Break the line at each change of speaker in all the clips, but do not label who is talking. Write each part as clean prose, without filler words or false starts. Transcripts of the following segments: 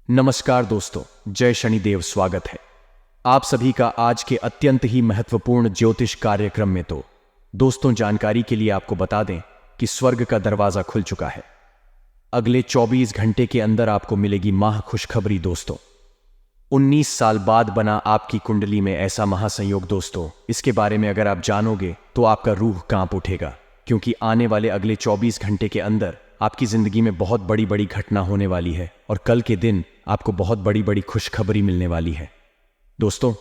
नमस्कार दोस्तों, जय शनिदेव। स्वागत है आप सभी का आज के अत्यंत ही महत्वपूर्ण ज्योतिष कार्यक्रम में। तो दोस्तों, जानकारी के लिए आपको बता दें कि स्वर्ग का दरवाजा खुल चुका है। अगले 24 घंटे के अंदर आपको मिलेगी महा खुशखबरी दोस्तों। 19 साल बाद बना आपकी कुंडली में ऐसा महासंयोग दोस्तों, इसके बारे में अगर आप जानोगे तो आपका रूह कांप उठेगा, क्योंकि आने वाले अगले 24 घंटे के अंदर आपकी जिंदगी में बहुत बड़ी बड़ी घटना होने वाली है और कल के दिन आपको बहुत बड़ी बड़ी खुशखबरी मिलने वाली है। दोस्तों,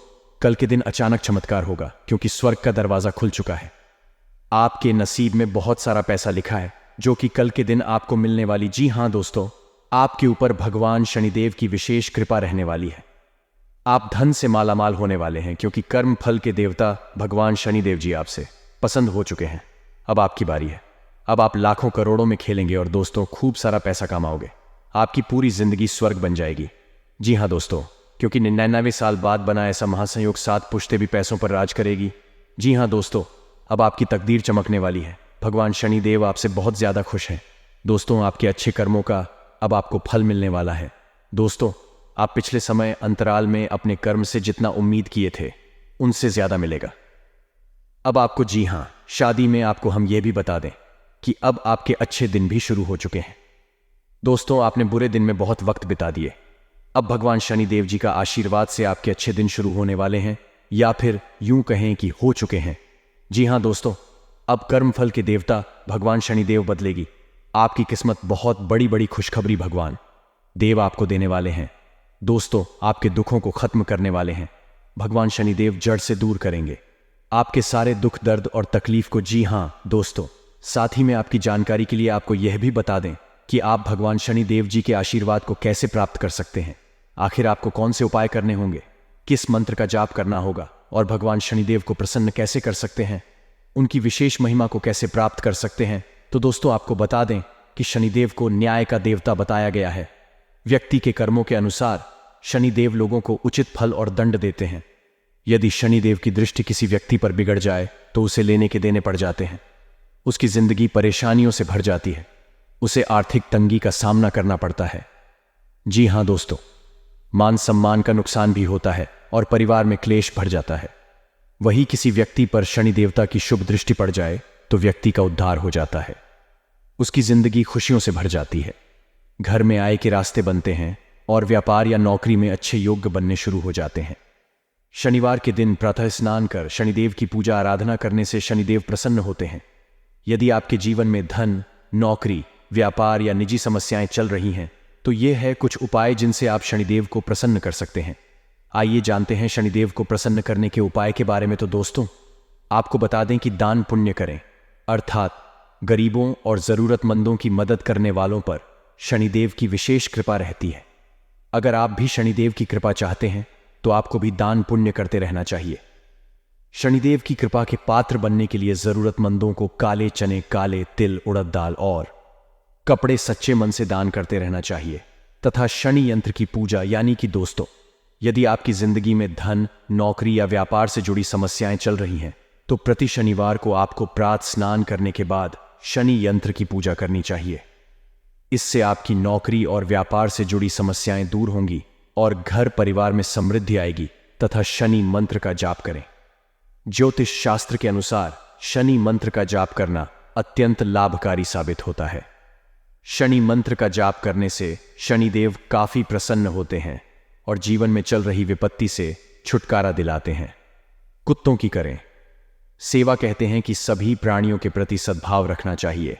कल के दिन अचानक चमत्कार होगा, क्योंकि स्वर्ग का दरवाजा खुल चुका है। आपके नसीब में बहुत सारा पैसा लिखा है जो कि कल के दिन आपको मिलने वाली। जी हां दोस्तों, आपके ऊपर भगवान शनिदेव की विशेष कृपा रहने वाली है। आप धन से मालामाल होने वाले हैं, क्योंकि कर्म फल के देवता भगवान शनिदेव जी आपसे पसंद हो चुके हैं। अब आपकी बारी है। अब आप लाखों करोड़ों में खेलेंगे और दोस्तों खूब सारा पैसा कमाओगे। आपकी पूरी जिंदगी स्वर्ग बन जाएगी। जी हां दोस्तों, क्योंकि 99 साल बाद बना ऐसा महासंयोग 7 पुश्ते भी पैसों पर राज करेगी। जी हां दोस्तों, अब आपकी तकदीर चमकने वाली है। भगवान शनिदेव आपसे बहुत ज्यादा खुश हैं। दोस्तों, आपके अच्छे कर्मों का अब आपको फल मिलने वाला है। दोस्तों, आप पिछले समय अंतराल में अपने कर्म से जितना उम्मीद किए थे उनसे ज्यादा मिलेगा अब आपको। जी हां, शादी में आपको हम यह भी बता दें कि अब आपके अच्छे दिन भी शुरू हो चुके हैं। दोस्तों, आपने बुरे दिन में बहुत वक्त बिता दिए। अब भगवान शनिदेव जी का आशीर्वाद से आपके अच्छे दिन शुरू होने वाले हैं, या फिर यूं कहें कि हो चुके हैं। जी हां दोस्तों, अब कर्मफल के देवता भगवान शनिदेव बदलेगी। आपकी किस्मत बहुत बड़ी बड़ी खुशखबरी भगवान देव आपको देने वाले हैं। दोस्तों, आपके दुखों को खत्म करने वाले हैं। भगवान शनिदेव जड़ से दूर करेंगे आपके सारे दुख दर्द और तकलीफ को। जी हां दोस्तों, साथ ही में आपकी जानकारी के लिए आपको यह भी बता दें कि आप भगवान शनिदेव जी के आशीर्वाद को कैसे प्राप्त कर सकते हैं। आखिर आपको कौन से उपाय करने होंगे, किस मंत्र का जाप करना होगा और भगवान शनिदेव को प्रसन्न कैसे कर सकते हैं, उनकी विशेष महिमा को कैसे प्राप्त कर सकते हैं। तो दोस्तों, आपको बता दें कि शनिदेव को न्याय का देवता बताया गया है। व्यक्ति के कर्मों के अनुसार शनिदेव लोगों को उचित फल और दंड देते हैं। यदि शनिदेव की दृष्टि किसी व्यक्ति पर बिगड़ जाए तो उसे लेने के देने पड़ जाते हैं। उसकी जिंदगी परेशानियों से भर जाती है। उसे आर्थिक तंगी का सामना करना पड़ता है। जी हां दोस्तों, मान सम्मान का नुकसान भी होता है और परिवार में क्लेश भर जाता है। वही किसी व्यक्ति पर शनि देवता की शुभ दृष्टि पड़ जाए तो व्यक्ति का उद्धार हो जाता है। उसकी जिंदगी खुशियों से भर जाती है। घर में आय के रास्ते बनते हैं और व्यापार या नौकरी में अच्छे योग्य बनने शुरू हो जाते हैं। शनिवार के दिन प्रातः स्नान कर शनिदेव की पूजा आराधना करने से शनिदेव प्रसन्न होते हैं। यदि आपके जीवन में धन, नौकरी, व्यापार या निजी समस्याएं चल रही हैं तो ये है कुछ उपाय जिनसे आप शनिदेव को प्रसन्न कर सकते हैं। आइए जानते हैं शनिदेव को प्रसन्न करने के उपाय के बारे में। तो दोस्तों, आपको बता दें कि दान पुण्य करें, अर्थात गरीबों और जरूरतमंदों की मदद करने वालों पर शनिदेव की विशेष कृपा रहती है। अगर आप भी शनिदेव की कृपा चाहते हैं तो आपको भी दान पुण्य करते रहना चाहिए। शनिदेव की कृपा के पात्र बनने के लिए जरूरतमंदों को काले चने, काले तिल, उड़द दाल और कपड़े सच्चे मन से दान करते रहना चाहिए। तथा शनि यंत्र की पूजा, यानी कि दोस्तों, यदि आपकी जिंदगी में धन, नौकरी या व्यापार से जुड़ी समस्याएं चल रही हैं तो प्रति शनिवार को आपको प्रातः स्नान करने के बाद शनि यंत्र की पूजा करनी चाहिए। इससे आपकी नौकरी और व्यापार से जुड़ी समस्याएं दूर होंगी और घर परिवार में समृद्धि आएगी। तथा शनि मंत्र का जाप करें। ज्योतिष शास्त्र के अनुसार शनि मंत्र का जाप करना अत्यंत लाभकारी साबित होता है। शनि मंत्र का जाप करने से शनिदेव काफी प्रसन्न होते हैं और जीवन में चल रही विपत्ति से छुटकारा दिलाते हैं। कुत्तों की करें सेवा। कहते हैं कि सभी प्राणियों के प्रति सद्भाव रखना चाहिए,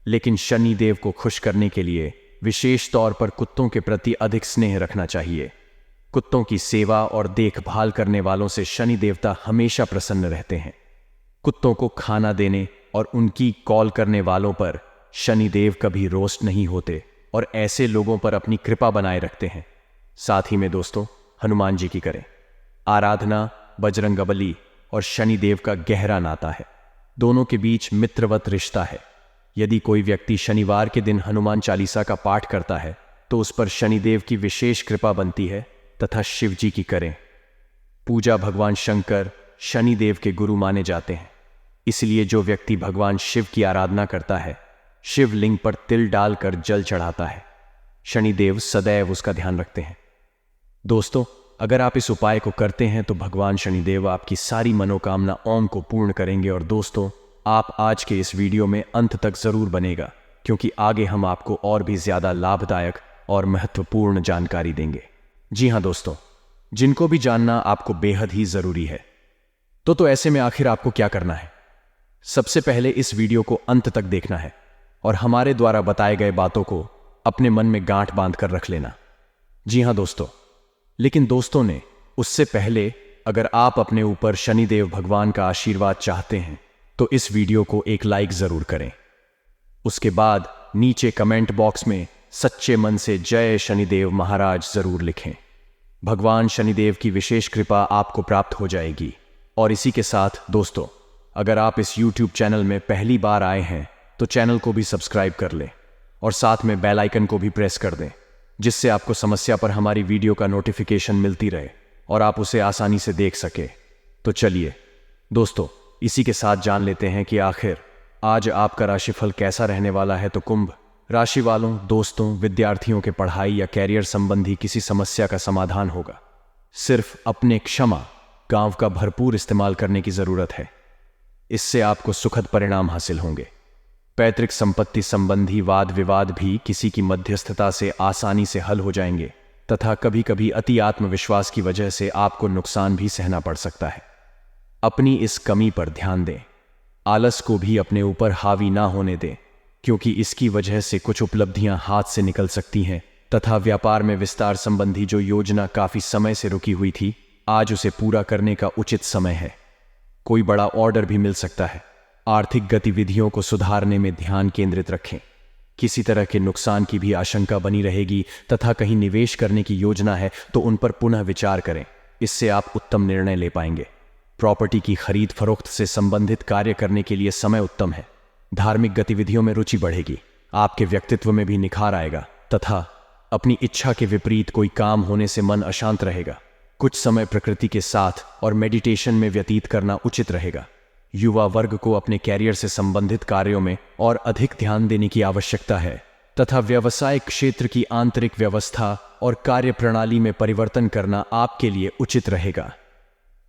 लेकिन शनिदेव को खुश करने के लिए विशेष तौर पर कुत्तों के प्रति अधिक स्नेह रखना चाहिए। कुत्तों की सेवा और देखभाल करने वालों से शनि देवता हमेशा प्रसन्न रहते हैं। कुत्तों को खाना देने और उनकी कॉल करने वालों पर शनिदेव कभी रोस्ट नहीं होते और ऐसे लोगों पर अपनी कृपा बनाए रखते हैं। साथ ही में दोस्तों, हनुमान जी की करें आराधना। बजरंगबली और शनिदेव का गहरा नाता है। दोनों के बीच मित्रवत रिश्ता है। यदि कोई व्यक्ति शनिवार के दिन हनुमान चालीसा का पाठ करता है तो उस पर शनिदेव की विशेष कृपा बनती है। तथा शिव जी की करें पूजा। भगवान शंकर शनिदेव के गुरु माने जाते हैं, इसलिए जो व्यक्ति भगवान शिव की आराधना करता है शिवलिंग पर तिल डालकर जल चढ़ाता है, शनिदेव सदैव उसका ध्यान रखते हैं। दोस्तों, अगर आप इस उपाय को करते हैं तो भगवान शनिदेव आपकी सारी मनोकामना ओम को पूर्ण करेंगे। और दोस्तों, आप आज के इस वीडियो में अंत तक जरूर बनेगा, क्योंकि आगे हम आपको और भी ज्यादा लाभदायक और महत्वपूर्ण जानकारी देंगे। जी हाँ दोस्तों, जिनको भी जानना आपको बेहद ही जरूरी है। तो ऐसे में आखिर आपको क्या करना है? सबसे पहले इस वीडियो को अंत तक देखना है और हमारे द्वारा बताए गए बातों को अपने मन में गांठ बांध कर रख लेना। जी हाँ दोस्तों, लेकिन दोस्तों ने उससे पहले अगर आप अपने ऊपर शनिदेव भगवान का आशीर्वाद चाहते हैं तो इस वीडियो को एक लाइक जरूर करें। उसके बाद नीचे कमेंट बॉक्स में सच्चे मन से जय शनिदेव महाराज जरूर लिखें। भगवान शनिदेव की विशेष कृपा आपको प्राप्त हो जाएगी। और इसी के साथ दोस्तों, अगर आप इस YouTube चैनल में पहली बार आए हैं तो चैनल को भी सब्सक्राइब कर लें और साथ में बेल आइकन को भी प्रेस कर दें, जिससे आपको समस्या पर हमारी वीडियो का नोटिफिकेशन मिलती रहे और आप उसे आसानी से देख सके। तो चलिए दोस्तों, इसी के साथ जान लेते हैं कि आखिर आज आपका राशिफल कैसा रहने वाला है। तो कुंभ राशि वालों, दोस्तों, विद्यार्थियों के पढ़ाई या कैरियर संबंधी किसी समस्या का समाधान होगा। सिर्फ अपने क्षमा गांव का भरपूर इस्तेमाल करने की जरूरत है। इससे आपको सुखद परिणाम हासिल होंगे। पैतृक संपत्ति संबंधी वाद विवाद भी किसी की मध्यस्थता से आसानी से हल हो जाएंगे तथा कभी कभी अति आत्मविश्वास की वजह से आपको नुकसान भी सहना पड़ सकता है। अपनी इस कमी पर ध्यान दें। आलस को भी अपने ऊपर हावी ना होने दें, क्योंकि इसकी वजह से कुछ उपलब्धियां हाथ से निकल सकती हैं तथा व्यापार में विस्तार संबंधी जो योजना काफी समय से रुकी हुई थी, आज उसे पूरा करने का उचित समय है। कोई बड़ा ऑर्डर भी मिल सकता है। आर्थिक गतिविधियों को सुधारने में ध्यान केंद्रित रखें। किसी तरह के नुकसान की भी आशंका बनी रहेगी तथा कहीं निवेश करने की योजना है तो उन पर पुनः विचार करें। इससे आप उत्तम निर्णय ले पाएंगे। प्रॉपर्टी की खरीद फरोख्त से संबंधित कार्य करने के लिए समय उत्तम है। धार्मिक गतिविधियों में रुचि बढ़ेगी। आपके व्यक्तित्व में भी निखार आएगा तथा अपनी इच्छा के विपरीत कोई काम होने से मन अशांत रहेगा। कुछ समय प्रकृति के साथ और मेडिटेशन में व्यतीत करना उचित रहेगा। युवा वर्ग को अपने कैरियर से संबंधित कार्यों में और अधिक ध्यान देने की आवश्यकता है तथा व्यवसाय क्षेत्र की आंतरिक व्यवस्था और कार्य प्रणाली में परिवर्तन करना आपके लिए उचित रहेगा।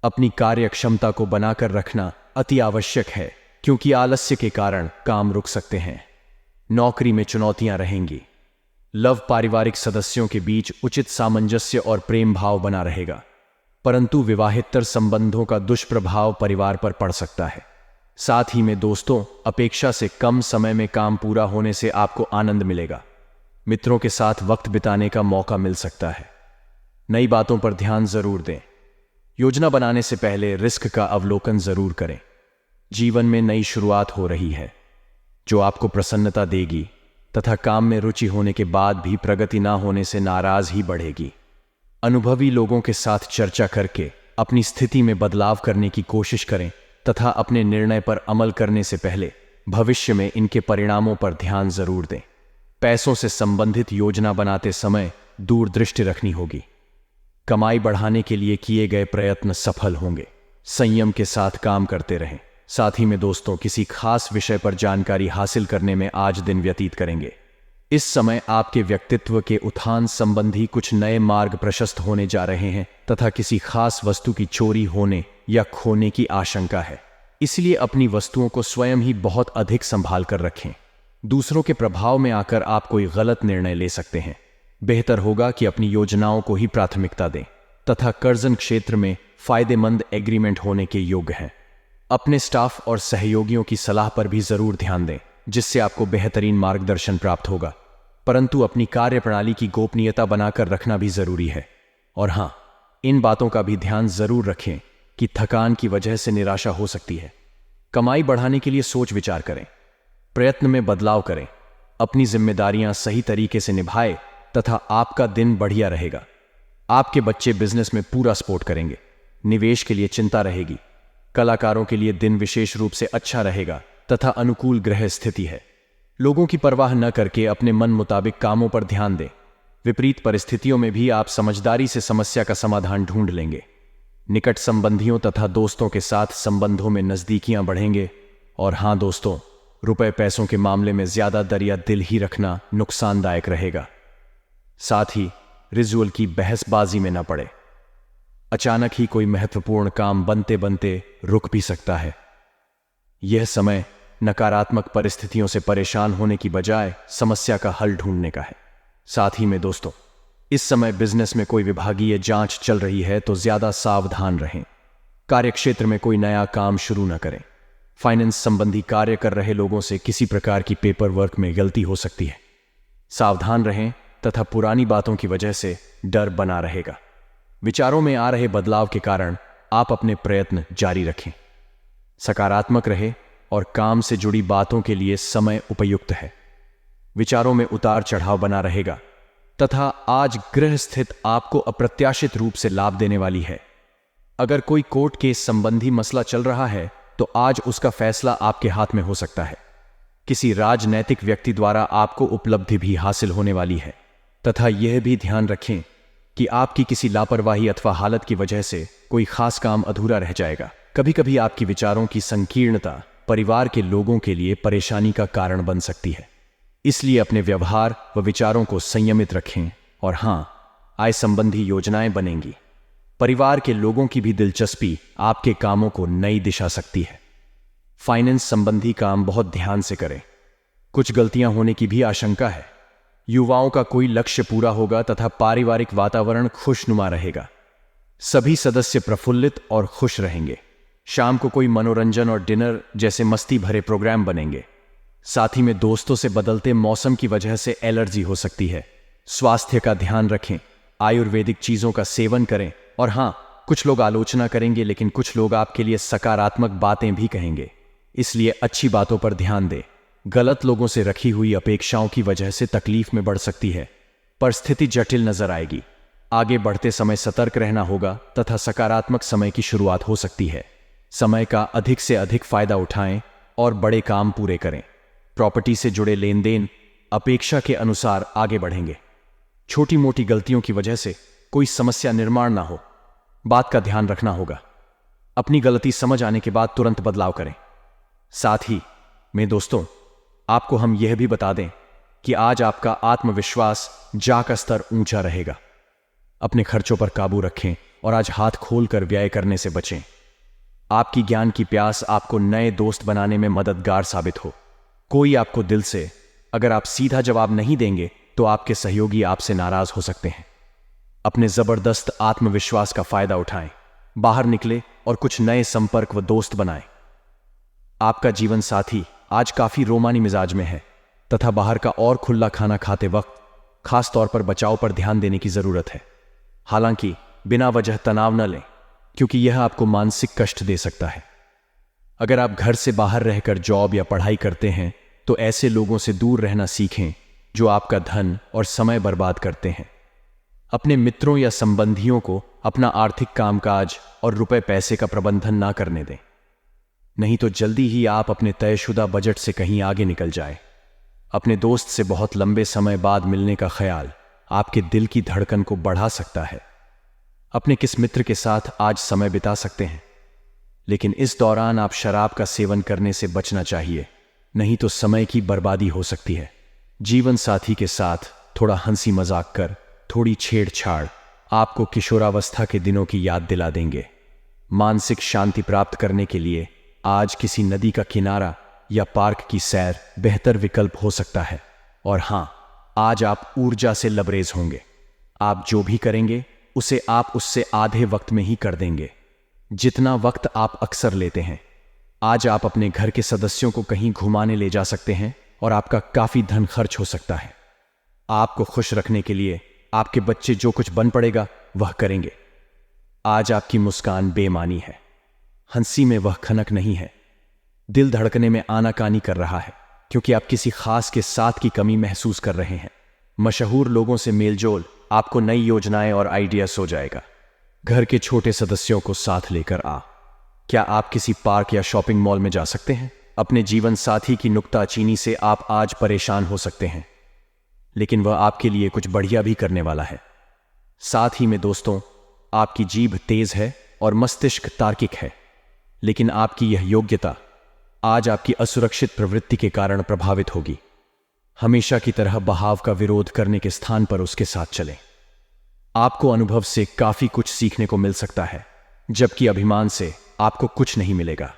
अपनी कार्य क्षमता को बनाकर रखना अति आवश्यक है, क्योंकि आलस्य के कारण काम रुक सकते हैं। नौकरी में चुनौतियां रहेंगी। लव पारिवारिक सदस्यों के बीच उचित सामंजस्य और प्रेम भाव बना रहेगा, परंतु विवाहेतर संबंधों का दुष्प्रभाव परिवार पर पड़ सकता है। साथ ही में दोस्तों, अपेक्षा से कम समय में काम पूरा होने से आपको आनंद मिलेगा। मित्रों के साथ वक्त बिताने का मौका मिल सकता है। नई बातों पर ध्यान जरूर दें। योजना बनाने से पहले रिस्क का अवलोकन जरूर करें। जीवन में नई शुरुआत हो रही है जो आपको प्रसन्नता देगी तथा काम में रुचि होने के बाद भी प्रगति ना होने से नाराज ही बढ़ेगी। अनुभवी लोगों के साथ चर्चा करके अपनी स्थिति में बदलाव करने की कोशिश करें तथा अपने निर्णय पर अमल करने से पहले भविष्य में इनके परिणामों पर ध्यान जरूर दें। पैसों से संबंधित योजना बनाते समय दूरदृष्टि रखनी होगी। कमाई बढ़ाने के लिए किए गए प्रयत्न सफल होंगे। संयम के साथ काम करते रहें। साथ ही में दोस्तों, किसी खास विषय पर जानकारी हासिल करने में आज दिन व्यतीत करेंगे। इस समय आपके व्यक्तित्व के उत्थान संबंधी कुछ नए मार्ग प्रशस्त होने जा रहे हैं तथा किसी खास वस्तु की चोरी होने या खोने की आशंका है। इसलिए अपनी वस्तुओं को स्वयं ही बहुत अधिक संभाल कर रखें। दूसरों के प्रभाव में आकर आप कोई गलत निर्णय ले सकते हैं। बेहतर होगा कि अपनी योजनाओं को ही प्राथमिकता दें तथा कर्जन क्षेत्र में फायदेमंद एग्रीमेंट होने के योग्य हैं। अपने स्टाफ और सहयोगियों की सलाह पर भी जरूर ध्यान दें, जिससे आपको बेहतरीन मार्गदर्शन प्राप्त होगा। परंतु अपनी कार्य प्रणाली की गोपनीयता बनाकर रखना भी जरूरी है। और हां, इन बातों का भी ध्यान जरूर रखें कि थकान की वजह से निराशा हो सकती है। कमाई बढ़ाने के लिए सोच विचार करें, प्रयत्न में बदलाव करें, अपनी जिम्मेदारियां सही तरीके से निभाएं तथा आपका दिन बढ़िया रहेगा। आपके बच्चे बिजनेस में पूरा सपोर्ट करेंगे। निवेश के लिए चिंता रहेगी। कलाकारों के लिए दिन विशेष रूप से अच्छा रहेगा तथा अनुकूल ग्रह स्थिति है। लोगों की परवाह न करके अपने मन मुताबिक कामों पर ध्यान दें। विपरीत परिस्थितियों में भी आप समझदारी से समस्या का समाधान ढूंढ लेंगे। निकट संबंधियों तथा दोस्तों के साथ संबंधों में नजदीकियां बढ़ेंगे। और हां दोस्तों, रुपए पैसों के मामले में ज्यादा दरिया दिल ही रखना नुकसानदायक रहेगा। साथ ही रिजुअल की बहसबाजी में न पड़े। अचानक ही कोई महत्वपूर्ण काम बनते बनते रुक भी सकता है। यह समय नकारात्मक परिस्थितियों से परेशान होने की बजाय समस्या का हल ढूंढने का है। साथ ही में दोस्तों, इस समय बिजनेस में कोई विभागीय जांच चल रही है तो ज्यादा सावधान रहें। कार्यक्षेत्र में कोई नया काम शुरू न करें। फाइनेंस संबंधी कार्य कर रहे लोगों से किसी प्रकार की पेपर वर्क में गलती हो सकती है। सावधान रहें तथा पुरानी बातों की वजह से डर बना रहेगा। विचारों में आ रहे बदलाव के कारण आप अपने प्रयत्न जारी रखें। सकारात्मक रहे और काम से जुड़ी बातों के लिए समय उपयुक्त है। विचारों में उतार चढ़ाव बना रहेगा तथा आज गृह स्थित आपको अप्रत्याशित रूप से लाभ देने वाली है। अगर कोई कोर्ट केस संबंधी मसला चल रहा है तो आज उसका फैसला आपके हाथ में हो सकता है। किसी राजनैतिक व्यक्ति द्वारा आपको उपलब्धि भी हासिल होने वाली है तथा यह भी ध्यान रखें कि आपकी किसी लापरवाही अथवा हालत की वजह से कोई खास काम अधूरा रह जाएगा। कभी कभी आपकी विचारों की संकीर्णता परिवार के लोगों के लिए परेशानी का कारण बन सकती है। इसलिए अपने व्यवहार व विचारों को संयमित रखें। और हां, आय संबंधी योजनाएं बनेंगी। परिवार के लोगों की भी दिलचस्पी आपके कामों को नई दिशा सकती है। फाइनेंस संबंधी काम बहुत ध्यान से करें। कुछ गलतियां होने की भी आशंका है। युवाओं का कोई लक्ष्य पूरा होगा तथा पारिवारिक वातावरण खुशनुमा रहेगा। सभी सदस्य प्रफुल्लित और खुश रहेंगे। शाम को कोई मनोरंजन और डिनर जैसे मस्ती भरे प्रोग्राम बनेंगे। साथ ही में दोस्तों से बदलते मौसम की वजह से एलर्जी हो सकती है। स्वास्थ्य का ध्यान रखें। आयुर्वेदिक चीजों का सेवन करें। और हां, कुछ लोग आलोचना करेंगे लेकिन कुछ लोग आपके लिए सकारात्मक बातें भी कहेंगे। इसलिए अच्छी बातों पर ध्यान दें। गलत लोगों से रखी हुई अपेक्षाओं की वजह से तकलीफ में बढ़ सकती है। परिस्थिति जटिल नजर आएगी। आगे बढ़ते समय सतर्क रहना होगा तथा सकारात्मक समय की शुरुआत हो सकती है। समय का अधिक से अधिक फायदा उठाएं और बड़े काम पूरे करें। प्रॉपर्टी से जुड़े लेन देन अपेक्षा के अनुसार आगे बढ़ेंगे। छोटी मोटी गलतियों की वजह से कोई समस्या निर्माण ना हो, बात का ध्यान रखना होगा। अपनी गलती समझ आने के बाद तुरंत बदलाव करें। साथ ही में दोस्तों, आपको हम यह भी बता दें कि आज आपका आत्मविश्वास का स्तर ऊंचा रहेगा। अपने खर्चों पर काबू रखें और आज हाथ खोलकर व्यय करने से बचें। आपकी ज्ञान की प्यास आपको नए दोस्त बनाने में मददगार साबित हो। कोई आपको दिल से अगर आप सीधा जवाब नहीं देंगे तो आपके सहयोगी आपसे नाराज हो सकते हैं। अपने जबरदस्त आत्मविश्वास का फायदा उठाएं, बाहर निकले और कुछ नए संपर्क व दोस्त बनाएं। आपका जीवन साथी आज काफी रोमानी मिजाज में है तथा बाहर का और खुला खाना खाते वक्त खास तौर पर बचाव पर ध्यान देने की जरूरत है। हालांकि बिना वजह तनाव न लें, क्योंकि यह आपको मानसिक कष्ट दे सकता है। अगर आप घर से बाहर रहकर जॉब या पढ़ाई करते हैं तो ऐसे लोगों से दूर रहना सीखें जो आपका धन और समय बर्बाद करते हैं। अपने मित्रों या संबंधियों को अपना आर्थिक कामकाज और रुपए पैसे का प्रबंधन ना करने दें, नहीं तो जल्दी ही आप अपने तयशुदा बजट से कहीं आगे निकल जाए। अपने दोस्त से बहुत लंबे समय बाद मिलने का ख्याल आपके दिल की धड़कन को बढ़ा सकता है। अपने किस मित्र के साथ आज समय बिता सकते हैं, लेकिन इस दौरान आप शराब का सेवन करने से बचना चाहिए, नहीं तो समय की बर्बादी हो सकती है। जीवन साथी के साथ थोड़ा हंसी मजाक कर, थोड़ी छेड़छाड़ आपको किशोरावस्था के दिनों की याद दिला देंगे। मानसिक शांति प्राप्त करने के लिए आज किसी नदी का किनारा या पार्क की सैर बेहतर विकल्प हो सकता है। और हां, आज आप ऊर्जा से लबरेज होंगे। आप जो भी करेंगे उसे आप उससे आधे वक्त में ही कर देंगे, जितना वक्त आप अक्सर लेते हैं। आज आप अपने घर के सदस्यों को कहीं घुमाने ले जा सकते हैं और आपका काफी धन खर्च हो सकता है। आपको खुश रखने के लिए आपके बच्चे जो कुछ बन पड़ेगा वह करेंगे। आज आपकी मुस्कान बेमानी है, हंसी में वह खनक नहीं है। दिल धड़कने में आनाकानी कर रहा है क्योंकि आप किसी खास के साथ की कमी महसूस कर रहे हैं। मशहूर लोगों से मेलजोल आपको नई योजनाएं और आइडिया सो जाएगा। घर के छोटे सदस्यों को साथ लेकर क्या आप किसी पार्क या शॉपिंग मॉल में जा सकते हैं? अपने जीवन साथी की नुक्ताचीनी से आप आज परेशान हो सकते हैं, लेकिन वह आपके लिए कुछ बढ़िया भी करने वाला है। साथ ही में दोस्तों, आपकी जीभ तेज है और मस्तिष्क तार्किक है, लेकिन आपकी यह योग्यता आज आपकी असुरक्षित प्रवृत्ति के कारण प्रभावित होगी। हमेशा की तरह बहाव का विरोध करने के स्थान पर उसके साथ चलें। आपको अनुभव से काफी कुछ सीखने को मिल सकता है, जबकि अभिमान से आपको कुछ नहीं मिलेगा।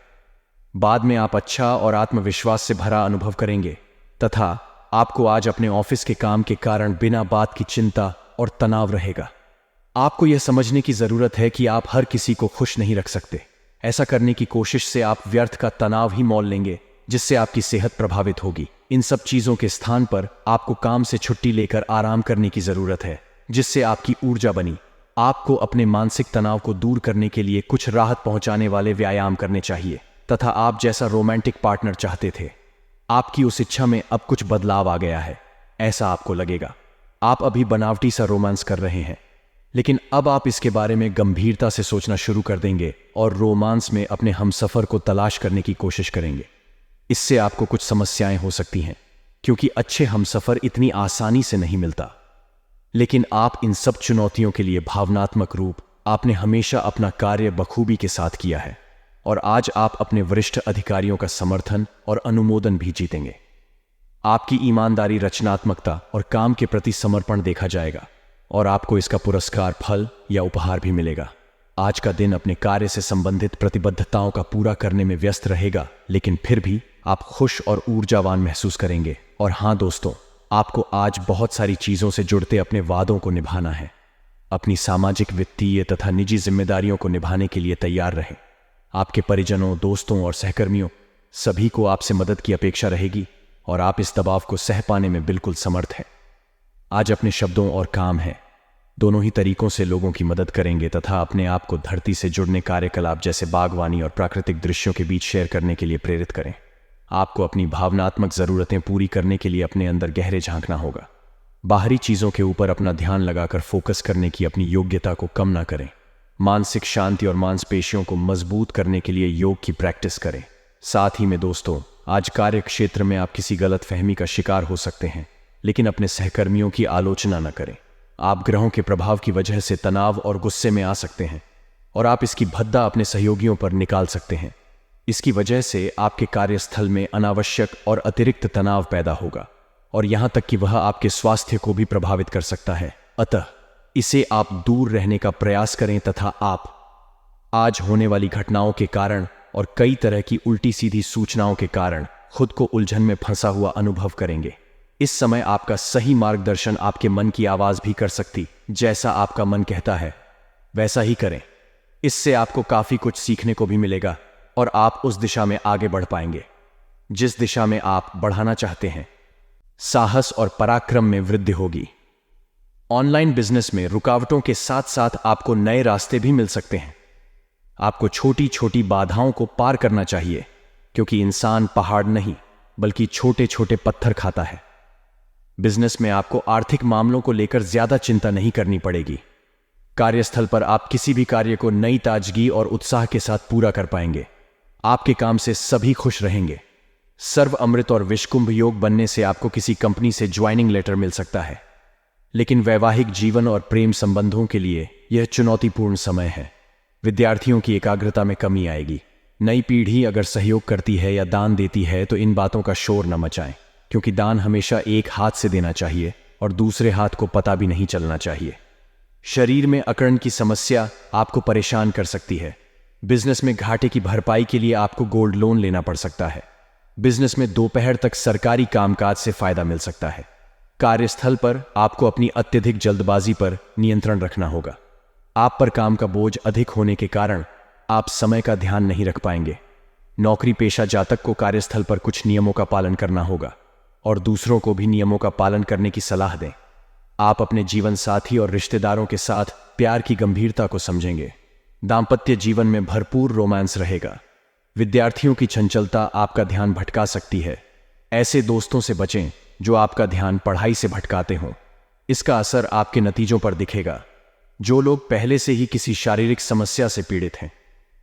बाद में आप अच्छा और आत्मविश्वास से भरा अनुभव करेंगे तथा आपको आज अपने ऑफिस के काम के कारण बिना बात की चिंता और तनाव रहेगा। आपको यह समझने की जरूरत है कि आप हर किसी को खुश नहीं रख सकते। ऐसा करने की कोशिश से आप व्यर्थ का तनाव ही मोल लेंगे, जिससे आपकी सेहत प्रभावित होगी। इन सब चीजों के स्थान पर आपको काम से छुट्टी लेकर आराम करने की जरूरत है, जिससे आपकी ऊर्जा बनी। आपको अपने मानसिक तनाव को दूर करने के लिए कुछ राहत पहुंचाने वाले व्यायाम करने चाहिए तथा आप जैसा रोमांटिक पार्टनर चाहते थे, आपकी उस इच्छा में अब कुछ बदलाव आ गया है। ऐसा आपको लगेगा। आप अभी बनावटी सा रोमांस कर रहे हैं, लेकिन अब आप इसके बारे में गंभीरता से सोचना शुरू कर देंगे और रोमांस में अपने हमसफर को तलाश करने की कोशिश करेंगे। इससे आपको कुछ समस्याएं हो सकती हैं, क्योंकि अच्छे हमसफर इतनी आसानी से नहीं मिलता। लेकिन आप इन सब चुनौतियों के लिए भावनात्मक रूप आपने हमेशा अपना कार्य बखूबी के साथ किया है और आज आप अपने वरिष्ठ अधिकारियों का समर्थन और अनुमोदन भी जीतेंगे। आपकी ईमानदारी, रचनात्मकता और काम के प्रति समर्पण देखा जाएगा और आपको इसका पुरस्कार, फल या उपहार भी मिलेगा। आज का दिन अपने कार्य से संबंधित प्रतिबद्धताओं का पूरा करने में व्यस्त रहेगा, लेकिन फिर भी आप खुश और ऊर्जावान महसूस करेंगे। और हाँ दोस्तों, आपको आज बहुत सारी चीजों से जुड़ते अपने वादों को निभाना है। अपनी सामाजिक, वित्तीय तथा निजी जिम्मेदारियों को निभाने के लिए तैयार रहें। आपके परिजनों, दोस्तों और सहकर्मियों सभी को आपसे मदद की अपेक्षा रहेगी और आप इस दबाव को सह पाने में बिल्कुल समर्थ हैं। आज अपने शब्दों और काम हैं दोनों ही तरीकों से लोगों की मदद करेंगे तथा अपने आप को धरती से जुड़ने कार्यकलाप जैसे बागवानी और प्राकृतिक दृश्यों के बीच शेयर करने के लिए प्रेरित करें। आपको अपनी भावनात्मक जरूरतें पूरी करने के लिए अपने अंदर गहरे झांकना होगा। बाहरी चीजों के ऊपर अपना ध्यान लगाकर फोकस करने की अपनी योग्यता को कम ना करें। मानसिक शांति और मांसपेशियों को मजबूत करने के लिए योग की प्रैक्टिस करें। साथ ही में दोस्तों, आज कार्य क्षेत्र में आप किसी गलत फहमी का शिकार हो सकते हैं, लेकिन अपने सहकर्मियों की आलोचना न करें। आप ग्रहों के प्रभाव की वजह से तनाव और गुस्से में आ सकते हैं और आप इसकी भद्दा अपने सहयोगियों पर निकाल सकते हैं। इसकी वजह से आपके कार्यस्थल में अनावश्यक और अतिरिक्त तनाव पैदा होगा और यहां तक कि वह आपके स्वास्थ्य को भी प्रभावित कर सकता है। अतः इसे आप दूर रहने का प्रयास करें तथा आप आज होने वाली घटनाओं के कारण और कई तरह की उल्टी सीधी सूचनाओं के कारण खुद को उलझन में फंसा हुआ अनुभव करेंगे। इस समय आपका सही मार्गदर्शन आपके मन की आवाज भी कर सकती। जैसा आपका मन कहता है वैसा ही करें। इससे आपको काफी कुछ सीखने को भी मिलेगा और आप उस दिशा में आगे बढ़ पाएंगे जिस दिशा में आप बढ़ाना चाहते हैं। साहस और पराक्रम में वृद्धि होगी। ऑनलाइन बिजनेस में रुकावटों के साथ साथ आपको नए रास्ते भी मिल सकते हैं। आपको छोटी छोटी बाधाओं को पार करना चाहिए, क्योंकि इंसान पहाड़ नहीं बल्कि छोटे छोटे पत्थर खाता है। बिजनेस में आपको आर्थिक मामलों को लेकर ज्यादा चिंता नहीं करनी पड़ेगी। कार्यस्थल पर आप किसी भी कार्य को नई ताजगी और उत्साह के साथ पूरा कर पाएंगे। आपके काम से सभी खुश रहेंगे। सर्व अमृत और विषकुंभ योग बनने से आपको किसी कंपनी से ज्वाइनिंग लेटर मिल सकता है, लेकिन वैवाहिक जीवन और प्रेम संबंधों के लिए यह चुनौतीपूर्ण समय है। विद्यार्थियों की एकाग्रता में कमी आएगी। नई पीढ़ी अगर सहयोग करती है या दान देती है तो इन बातों का शोर न मचाएं, क्योंकि दान हमेशा एक हाथ से देना चाहिए और दूसरे हाथ को पता भी नहीं चलना चाहिए। शरीर में अकड़न की समस्या आपको परेशान कर सकती है। बिजनेस में घाटे की भरपाई के लिए आपको गोल्ड लोन लेना पड़ सकता है। बिजनेस में दोपहर तक सरकारी कामकाज से फायदा मिल सकता है। कार्यस्थल पर आपको अपनी अत्यधिक जल्दबाजी पर नियंत्रण रखना होगा। आप पर काम का बोझ अधिक होने के कारण आप समय का ध्यान नहीं रख पाएंगे। नौकरी पेशा जातक को कार्यस्थल पर कुछ नियमों का पालन करना होगा और दूसरों को भी नियमों का पालन करने की सलाह दें। आप अपने जीवन साथी और रिश्तेदारों के साथ प्यार की गंभीरता को समझेंगे। दाम्पत्य जीवन में भरपूर रोमांस रहेगा। विद्यार्थियों की चंचलता आपका ध्यान भटका सकती है। ऐसे दोस्तों से बचें जो आपका ध्यान पढ़ाई से भटकाते हों। इसका असर आपके नतीजों पर दिखेगा। जो लोग पहले से ही किसी शारीरिक समस्या से पीड़ित हैं,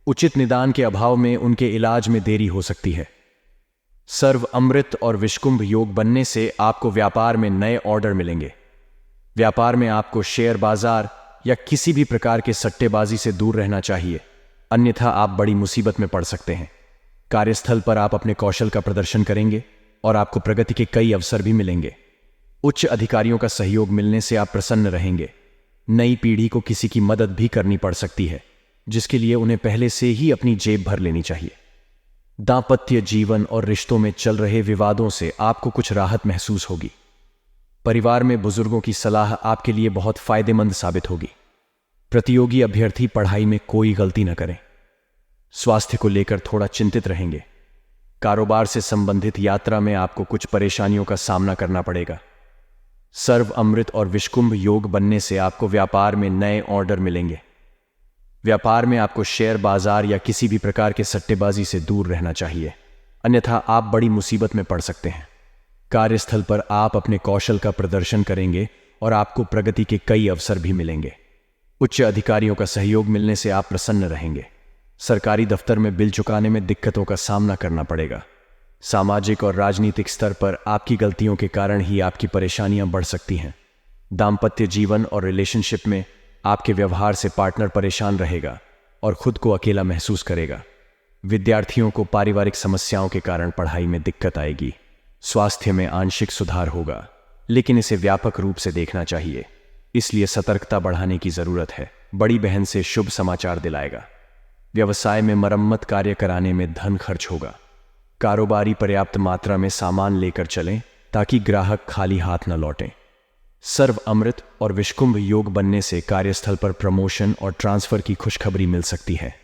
उचित निदान के अभाव में उनके इलाज में देरी हो सकती है। सर्व अमृत और विषकुंभ योग बनने से आपको व्यापार में नए ऑर्डर मिलेंगे। व्यापार में आपको शेयर बाजार या किसी भी प्रकार के सट्टेबाजी से दूर रहना चाहिए, अन्यथा आप बड़ी मुसीबत में पड़ सकते हैं। कार्यस्थल पर आप अपने कौशल का प्रदर्शन करेंगे और आपको प्रगति के कई अवसर भी मिलेंगे। उच्च अधिकारियों का सहयोग मिलने से आप प्रसन्न रहेंगे। नई पीढ़ी को किसी की मदद भी करनी पड़ सकती है, जिसके लिए उन्हें पहले से ही अपनी जेब भर लेनी चाहिए। दांपत्य जीवन और रिश्तों में चल रहे विवादों से आपको कुछ राहत महसूस होगी। परिवार में बुजुर्गों की सलाह आपके लिए बहुत फायदेमंद साबित होगी। प्रतियोगी अभ्यर्थी पढ़ाई में कोई गलती न करें। स्वास्थ्य को लेकर थोड़ा चिंतित रहेंगे। कारोबार से संबंधित यात्रा में आपको कुछ परेशानियों का सामना करना पड़ेगा। सर्व अमृत और विषकुंभ योग बनने से आपको व्यापार में नए ऑर्डर मिलेंगे। व्यापार में आपको शेयर बाजार या किसी भी प्रकार के सट्टेबाजी से दूर रहना चाहिए, अन्यथा आप बड़ी मुसीबत में पड़ सकते हैं। कार्यस्थल पर आप अपने कौशल का प्रदर्शन करेंगे और आपको प्रगति के कई अवसर भी मिलेंगे। उच्च अधिकारियों का सहयोग मिलने से आप प्रसन्न रहेंगे। सरकारी दफ्तर में बिल चुकाने में दिक्कतों का सामना करना पड़ेगा। सामाजिक और राजनीतिक स्तर पर आपकी गलतियों के कारण ही आपकी परेशानियां बढ़ सकती हैं। दांपत्य जीवन और रिलेशनशिप में आपके व्यवहार से पार्टनर परेशान रहेगा और खुद को अकेला महसूस करेगा। विद्यार्थियों को पारिवारिक समस्याओं के कारण पढ़ाई में दिक्कत आएगी। स्वास्थ्य में आंशिक सुधार होगा, लेकिन इसे व्यापक रूप से देखना चाहिए, इसलिए सतर्कता बढ़ाने की जरूरत है। बड़ी बहन से शुभ समाचार दिलाएगा। व्यवसाय में मरम्मत कार्य कराने में धन खर्च होगा। कारोबारी पर्याप्त मात्रा में सामान लेकर चलें ताकि ग्राहक खाली हाथ न लौटें। सर्व अमृत और विषकुंभ योग बनने से कार्यस्थल पर प्रमोशन और ट्रांसफर की खुशखबरी मिल सकती है।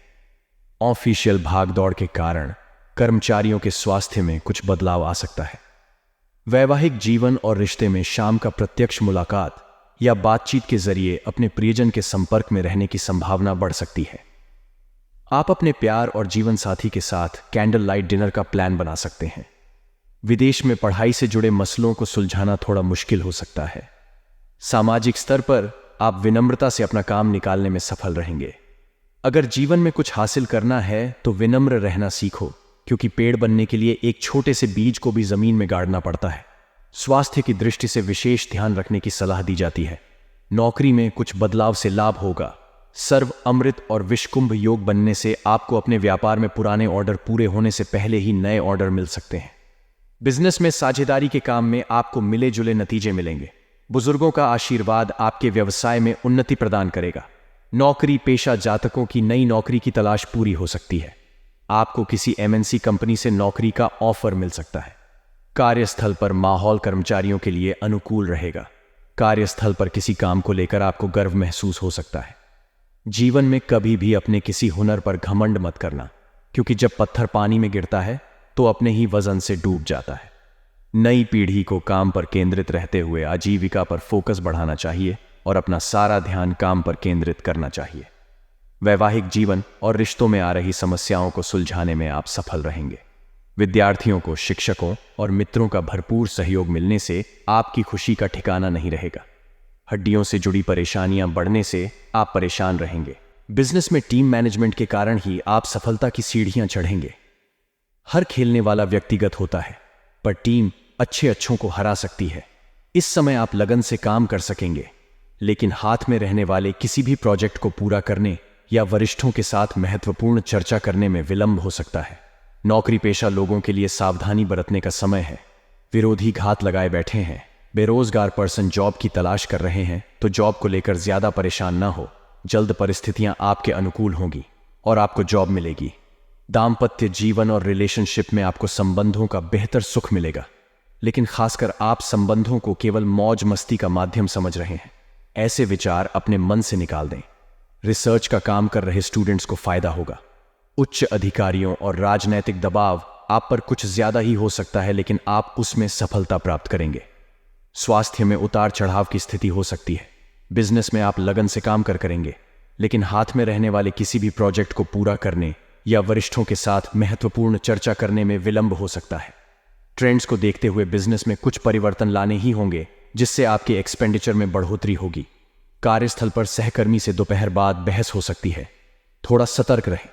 ऑफिशियल भागदौड़ के कारण कर्मचारियों के स्वास्थ्य में कुछ बदलाव आ सकता है। वैवाहिक जीवन और रिश्ते में शाम का प्रत्यक्ष मुलाकात या बातचीत के जरिए अपने प्रियजन के संपर्क में रहने की संभावना बढ़ सकती है। आप अपने प्यार और जीवन साथी के साथ कैंडल लाइट डिनर का प्लान बना सकते हैं। विदेश में पढ़ाई से जुड़े मसलों को सुलझाना थोड़ा मुश्किल हो सकता है। सामाजिक स्तर पर आप विनम्रता से अपना काम निकालने में सफल रहेंगे। अगर जीवन में कुछ हासिल करना है तो विनम्र रहना सीखो, क्योंकि पेड़ बनने के लिए एक छोटे से बीज को भी जमीन में गाड़ना पड़ता है। स्वास्थ्य की दृष्टि से विशेष ध्यान रखने की सलाह दी जाती है। नौकरी में कुछ बदलाव से लाभ होगा। सर्व अमृत और विषकुंभ योग बनने से आपको अपने व्यापार में पुराने ऑर्डर पूरे होने से पहले ही नए ऑर्डर मिल सकते हैं। बिजनेस में साझेदारी के काम में आपको मिले जुले नतीजे मिलेंगे। बुजुर्गों का आशीर्वाद आपके व्यवसाय में उन्नति प्रदान करेगा। नौकरी पेशा जातकों की नई नौकरी की तलाश पूरी हो सकती है। आपको किसी एमएनसी कंपनी से नौकरी का ऑफर मिल सकता है। कार्यस्थल पर माहौल कर्मचारियों के लिए अनुकूल रहेगा। कार्यस्थल पर किसी काम को लेकर आपको गर्व महसूस हो सकता है। जीवन में कभी भी अपने किसी हुनर पर घमंड मत करना, क्योंकि जब पत्थर पानी में गिरता है तो अपने ही वजन से डूब जाता है। नई पीढ़ी को काम पर केंद्रित रहते हुए आजीविका पर फोकस बढ़ाना चाहिए और अपना सारा ध्यान काम पर केंद्रित करना चाहिए। वैवाहिक जीवन और रिश्तों में आ रही समस्याओं को सुलझाने में आप सफल रहेंगे। विद्यार्थियों को शिक्षकों और मित्रों का भरपूर सहयोग मिलने से आपकी खुशी का ठिकाना नहीं रहेगा। हड्डियों से जुड़ी परेशानियां बढ़ने से आप परेशान रहेंगे। बिजनेस में टीम मैनेजमेंट के कारण ही आप सफलता की सीढ़ियां चढ़ेंगे। हर खेलने वाला व्यक्तिगत होता है, पर टीम अच्छों को हरा सकती है। इस समय आप लगन से काम कर सकेंगे, लेकिन हाथ में रहने वाले किसी भी प्रोजेक्ट को पूरा करने या वरिष्ठों के साथ महत्वपूर्ण चर्चा करने में विलंब हो सकता है। नौकरी पेशा लोगों के लिए सावधानी बरतने का समय है। विरोधी घात लगाए बैठे हैं। बेरोजगार पर्सन जॉब की तलाश कर रहे हैं तो जॉब को लेकर ज्यादा परेशान ना हो। जल्द परिस्थितियां आपके अनुकूल होंगी और आपको जॉब मिलेगी। दाम्पत्य जीवन और रिलेशनशिप में आपको संबंधों का बेहतर सुख मिलेगा, लेकिन खासकर आप संबंधों को केवल मौज मस्ती का माध्यम समझ रहे हैं। ऐसे विचार अपने मन से निकाल दें। रिसर्च का काम कर रहे स्टूडेंट्स को फायदा होगा। उच्च अधिकारियों और राजनैतिक दबाव आप पर कुछ ज्यादा ही हो सकता है, लेकिन आप उसमें सफलता प्राप्त करेंगे। स्वास्थ्य में उतार चढ़ाव की स्थिति हो सकती है। बिजनेस में आप लगन से काम करेंगे, लेकिन हाथ में रहने वाले किसी भी प्रोजेक्ट को पूरा करने या वरिष्ठों के साथ महत्वपूर्ण चर्चा करने में विलंब हो सकता है। ट्रेंड्स को देखते हुए बिजनेस में कुछ परिवर्तन लाने ही होंगे, जिससे आपके एक्सपेंडिचर में बढ़ोतरी होगी। कार्यस्थल पर सहकर्मी से दोपहर बाद बहस हो सकती है। थोड़ा सतर्क रहें।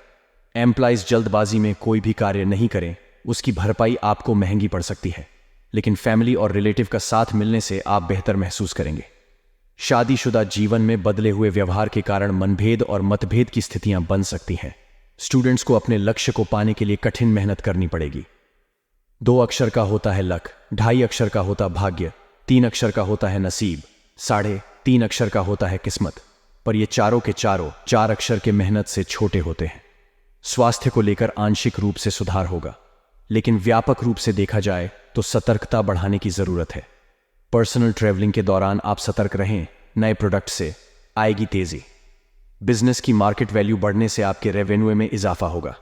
एम्प्लॉइज जल्दबाजी में कोई भी कार्य नहीं करें, उसकी भरपाई आपको महंगी पड़ सकती है, लेकिन फैमिली और रिलेटिव का साथ मिलने से आप बेहतर महसूस करेंगे। शादीशुदा जीवन में बदले हुए व्यवहार के कारण मनभेद और मतभेद की स्थितियां बन सकती हैं। स्टूडेंट्स को अपने लक्ष्य को पाने के लिए कठिन मेहनत करनी पड़ेगी। 2 अक्षर का होता है लक, 2.5 अक्षर का होता भाग्य, 3 अक्षर का होता है नसीब, 3.5 अक्षर का होता है किस्मत। पर ये चारों के चारों 4 अक्षर के मेहनत से छोटे होते हैं। स्वास्थ्य को लेकर आंशिक रूप से सुधार होगा, लेकिन व्यापक रूप से देखा जाए तो सतर्कता बढ़ाने की जरूरत है। पर्सनल ट्रैवलिंग के दौरान आप सतर्क रहें, नए प्रोडक्ट से आएगी तेजी। बिजनेस की मार्केट वैल्यू बढ़ने से आपके रेवेन्यू में इजाफा होगा।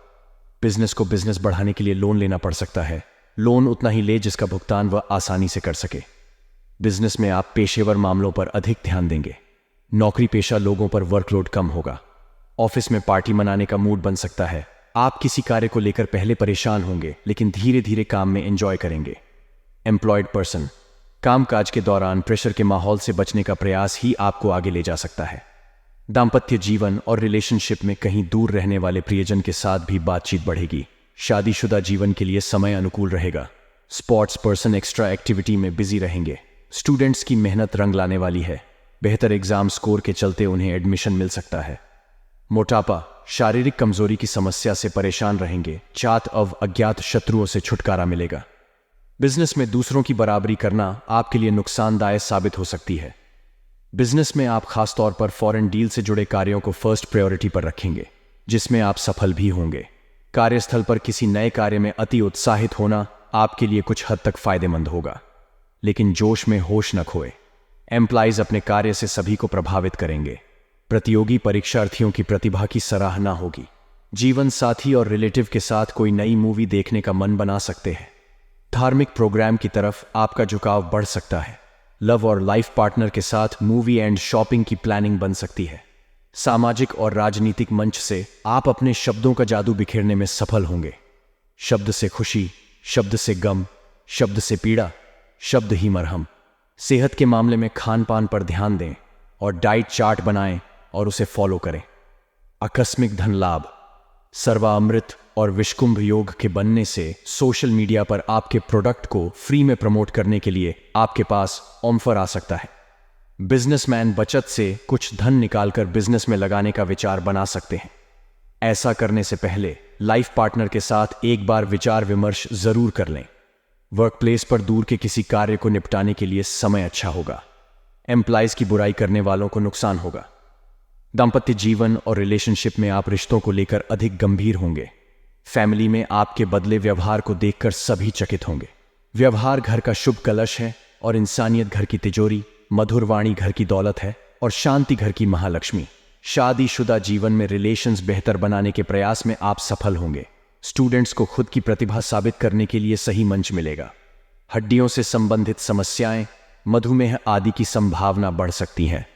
बिजनेस को बिजनेस बढ़ाने के लिए लोन लेना पड़ सकता है। लोन उतना ही ले जिसका भुगतान वह आसानी से कर सके। बिजनेस में आप पेशेवर मामलों पर अधिक ध्यान देंगे। नौकरी पेशा लोगों पर वर्कलोड कम होगा। ऑफिस में पार्टी मनाने का मूड बन सकता है। आप किसी कार्य को लेकर पहले परेशान होंगे, लेकिन धीरे धीरे काम में एंजॉय करेंगे। एम्प्लॉयड पर्सन, कामकाज के दौरान प्रेशर के माहौल से बचने का प्रयास ही आपको आगे ले जा सकता है। दाम्पत्य जीवन और रिलेशनशिप में कहीं दूर रहने वाले प्रियजन के साथ भी बातचीत बढ़ेगी। शादीशुदा जीवन के लिए समय अनुकूल रहेगा। स्पोर्ट्स पर्सन एक्स्ट्रा एक्टिविटी में बिजी रहेंगे। स्टूडेंट्स की मेहनत रंग लाने वाली है। बेहतर एग्जाम स्कोर के चलते उन्हें एडमिशन मिल सकता है। मोटापा, शारीरिक कमजोरी की समस्या से परेशान रहेंगे। चात अज्ञात शत्रुओं से छुटकारा मिलेगा। बिजनेस में दूसरों की बराबरी करना आपके लिए नुकसानदायक साबित हो सकती है। बिजनेस में आप खासतौर पर फॉरेन डील से जुड़े कार्यों को फर्स्ट प्रायोरिटी पर रखेंगे, जिसमें आप सफल भी होंगे। कार्यस्थल पर किसी नए कार्य में अति उत्साहित होना आपके लिए कुछ हद तक फायदेमंद होगा, लेकिन जोश में होश न खोए। एम्प्लॉइज अपने कार्य से सभी को प्रभावित करेंगे। प्रतियोगी परीक्षार्थियों की प्रतिभा की सराहना होगी। जीवन साथी और रिलेटिव के साथ कोई नई मूवी देखने का मन बना सकते हैं। धार्मिक प्रोग्राम की तरफ आपका झुकाव बढ़ सकता है। लव और लाइफ पार्टनर के साथ मूवी एंड शॉपिंग की प्लानिंग बन सकती है। सामाजिक और राजनीतिक मंच से आप अपने शब्दों का जादू बिखेरने में सफल होंगे। शब्द से खुशी, शब्द से गम, शब्द से पीड़ा, शब्द ही मरहम। सेहत के मामले में खान पान पर ध्यान दें और डाइट चार्ट बनाएं और उसे फॉलो करें। आकस्मिक धन लाभ, सर्वामृत और विषकुंभ योग के बनने से सोशल मीडिया पर आपके प्रोडक्ट को फ्री में प्रमोट करने के लिए आपके पास ऑफर आ सकता है। बिजनेसमैन बचत से कुछ धन निकालकर बिजनेस में लगाने का विचार बना सकते हैं। ऐसा करने से पहले लाइफ पार्टनर के साथ एक बार विचार विमर्श जरूर कर लें। वर्कप्लेस पर दूर के किसी कार्य को निपटाने के लिए समय अच्छा होगा। एम्प्लॉइज की बुराई करने वालों को नुकसान होगा। दाम्पत्य जीवन और रिलेशनशिप में आप रिश्तों को लेकर अधिक गंभीर होंगे। फैमिली में आपके बदले व्यवहार को देखकर सभी चकित होंगे। व्यवहार घर का शुभ कलश है और इंसानियत घर की तिजोरी, मधुर वाणी घर की दौलत है और शांति घर की महालक्ष्मी। शादीशुदा जीवन में रिलेशंस बेहतर बनाने के प्रयास में आप सफल होंगे। स्टूडेंट्स को खुद की प्रतिभा साबित करने के लिए सही मंच मिलेगा। हड्डियों से संबंधित समस्याएं, मधुमेह आदि की संभावना बढ़ सकती है।